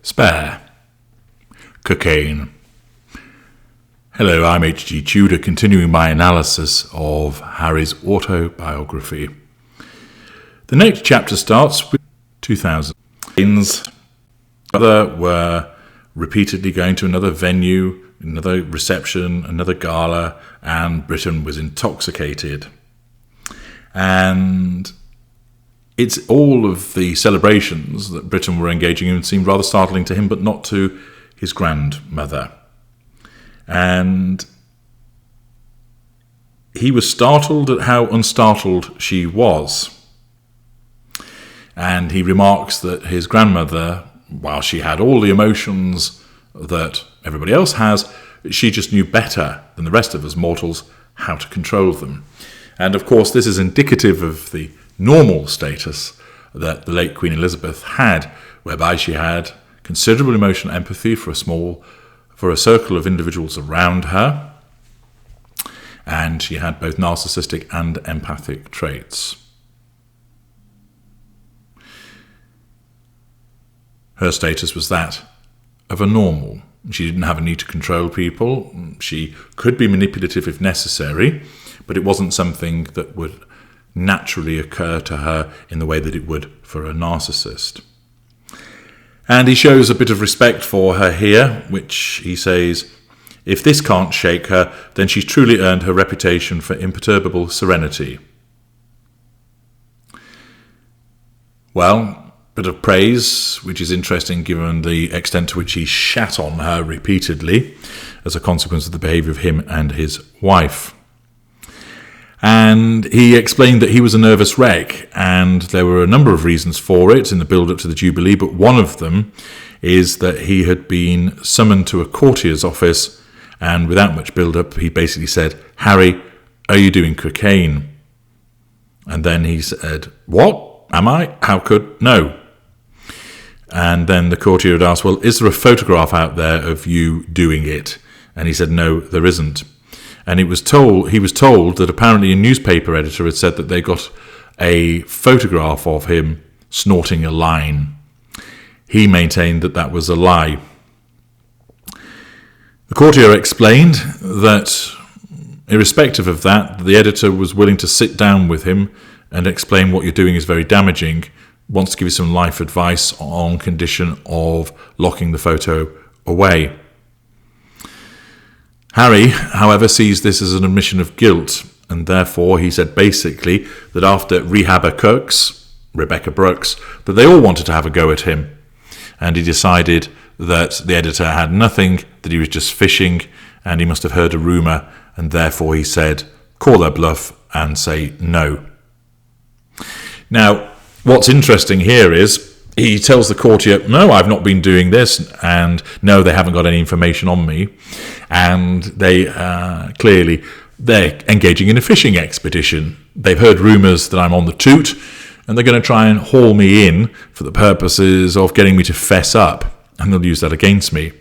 Spare. Cocaine. Hello, I'm H.G. Tudor, continuing my analysis of Harry's autobiography. The next chapter starts with 2000. Other were repeatedly going to another venue, another reception, another gala, and Britain was intoxicated. And it's all of the celebrations that Britain were engaging in seemed rather startling to him, but not to his grandmother. And he was startled at how unstartled she was. And he remarks that his grandmother, while she had all the emotions that everybody else has, she just knew better than the rest of us mortals how to control them. And of course, this is indicative of the normal status that the late Queen Elizabeth had, whereby she had considerable emotional empathy for a circle of individuals around her, and she had both narcissistic and empathic traits. Her status was that of a normal. She didn't have a need to control people. She could be manipulative if necessary, but it wasn't something that would naturally occur to her in the way that it would for a narcissist. And he shows a bit of respect for her here, which he says, if this can't shake her, then she's truly earned her reputation for imperturbable serenity. Well, bit of praise, which is interesting given the extent to which he shat on her repeatedly as a consequence of the behaviour of him and his wife. And he explained that he was a nervous wreck, and there were a number of reasons for it in the build-up to the Jubilee, but one of them is that he had been summoned to a courtier's office, and without much build-up, he basically said, "Harry, are you doing cocaine?" And then he said, "What? Am I? How could? No." And then the courtier had asked, "Well, is there a photograph out there of you doing it?" And he said, "No, there isn't." And he was told that apparently a newspaper editor had said that they got a photograph of him snorting a line. He maintained that that was a lie. The courtier explained that, irrespective of that, the editor was willing to sit down with him and explain what you're doing is very damaging, wants to give you some life advice on condition of locking the photo away. Harry, however, sees this as an admission of guilt, and therefore he said basically that after Rehabber Cooks, Rebecca Brooks, that they all wanted to have a go at him, and he decided that the editor had nothing, that he was just fishing, and he must have heard a rumour, and therefore he said, call their bluff and say no. Now, what's interesting here is he tells the courtier, no, I've not been doing this, and no, they haven't got any information on me. And they clearly, they're engaging in a fishing expedition. They've heard rumours that I'm on the toot, and they're going to try and haul me in for the purposes of getting me to fess up, and they'll use that against me.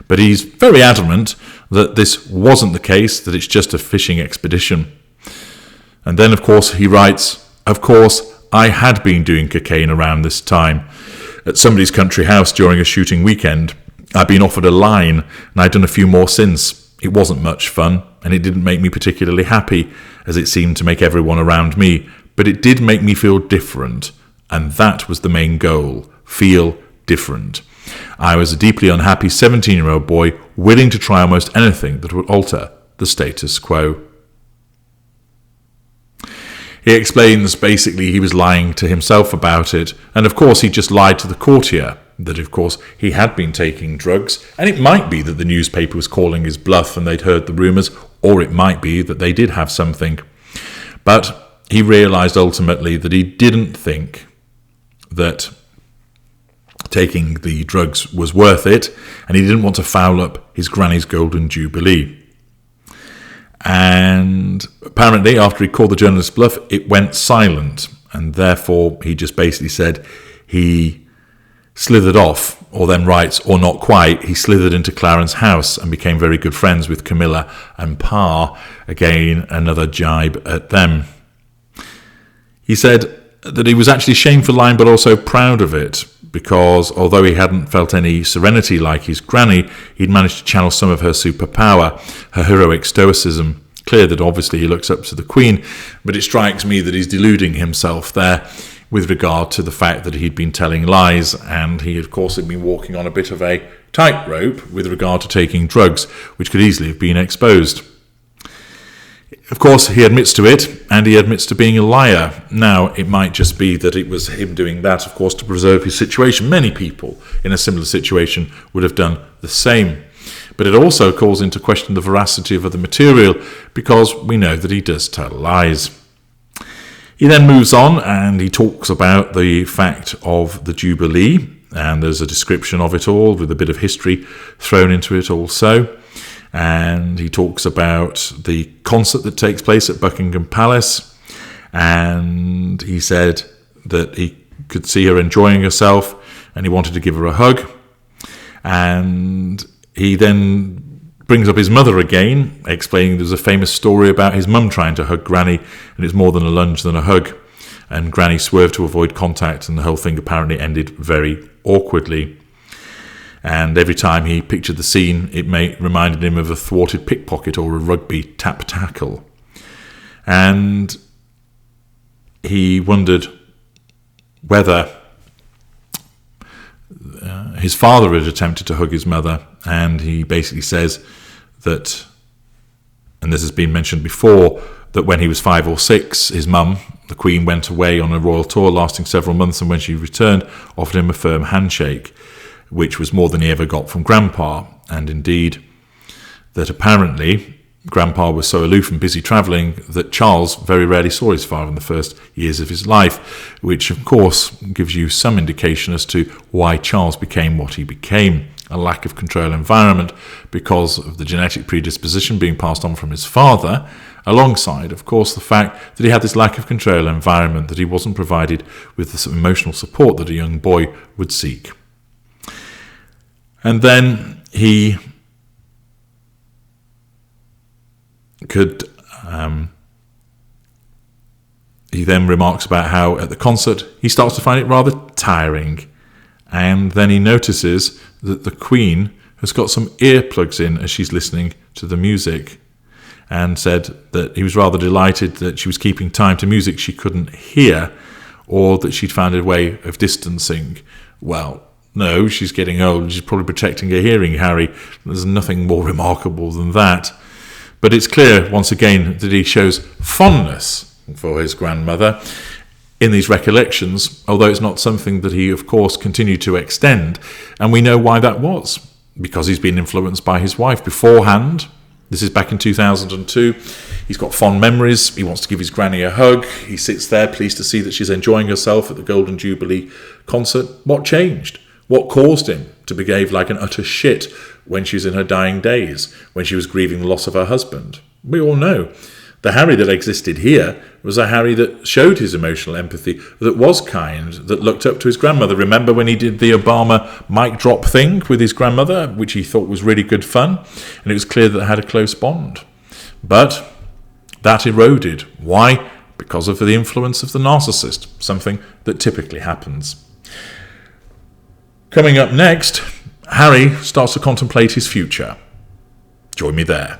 But he's very adamant that this wasn't the case, that it's just a fishing expedition. And then, of course, he writes, of course, I had been doing cocaine around this time at somebody's country house during a shooting weekend. I'd been offered a line, and I'd done a few more since. It wasn't much fun, and it didn't make me particularly happy, as it seemed to make everyone around me, but it did make me feel different, and that was the main goal, feel different. I was a deeply unhappy 17-year-old boy, willing to try almost anything that would alter the status quo. He explains basically he was lying to himself about it, and of course he just lied to the courtier, that of course he had been taking drugs, and it might be that the newspaper was calling his bluff and they'd heard the rumours, or it might be that they did have something. But he realised ultimately that he didn't think that taking the drugs was worth it, and he didn't want to foul up his granny's golden jubilee. And apparently, after he called the journalist bluff, it went silent, and therefore he just basically said he slithered off, or then writes, or not quite, he slithered into Clarence house and became very good friends with Camilla and Pa. Again, another jibe at them. He said that he was actually ashamed for lying, but also proud of it, because although he hadn't felt any serenity like his granny, he'd managed to channel some of her superpower, her heroic stoicism. Clear that obviously he looks up to the Queen, but it strikes me that he's deluding himself there with regard to the fact that he'd been telling lies, and he, of course, had been walking on a bit of a tightrope with regard to taking drugs, which could easily have been exposed. Of course, he admits to it, and he admits to being a liar. Now, it might just be that it was him doing that, of course, to preserve his situation. Many people in a similar situation would have done the same. But it also calls into question the veracity of the material, because we know that he does tell lies. He then moves on, and he talks about the fact of the Jubilee, and there's a description of it all with a bit of history thrown into it also. And he talks about the concert that takes place at Buckingham Palace, and he said that he could see her enjoying herself and he wanted to give her a hug. And he then brings up his mother again, explaining there's a famous story about his mum trying to hug Granny, and it's more than a lunge than a hug, and Granny swerved to avoid contact, and the whole thing apparently ended very awkwardly. And every time he pictured the scene, it reminded him of a thwarted pickpocket or a rugby tap-tackle. And he wondered whether his father had attempted to hug his mother, and he basically says that, and this has been mentioned before, that when he was 5 or 6, his mum, the Queen, went away on a royal tour lasting several months, and when she returned, offered him a firm handshake, which was more than he ever got from Grandpa. And indeed, that apparently Grandpa was so aloof and busy travelling that Charles very rarely saw his father in the first years of his life, which of course gives you some indication as to why Charles became what he became. A lack of control environment because of the genetic predisposition being passed on from his father, alongside, of course, the fact that he had this lack of control environment, that he wasn't provided with the emotional support that a young boy would seek. And then he then remarks about how at the concert he starts to find it rather tiring, and then he notices that the Queen has got some earplugs in as she's listening to the music, and said that he was rather delighted that she was keeping time to music she couldn't hear, or that she'd found a way of distancing. Well, no, she's getting old. She's probably protecting her hearing, Harry. There's nothing more remarkable than that. But it's clear, once again, that he shows fondness for his grandmother in these recollections, although it's not something that he, of course, continued to extend. And we know why that was, because he's been influenced by his wife beforehand. This is back in 2002. He's got fond memories. He wants to give his granny a hug. He sits there, pleased to see that she's enjoying herself at the Golden Jubilee concert. What changed? What caused him to behave like an utter shit when she was in her dying days, when she was grieving the loss of her husband? We all know. The Harry that existed here was a Harry that showed his emotional empathy, that was kind, that looked up to his grandmother. Remember when he did the Obama mic drop thing with his grandmother, which he thought was really good fun? And it was clear that they had a close bond. But that eroded. Why? Because of the influence of the narcissist, something that typically happens. Coming up next, Harry starts to contemplate his future. Join me there.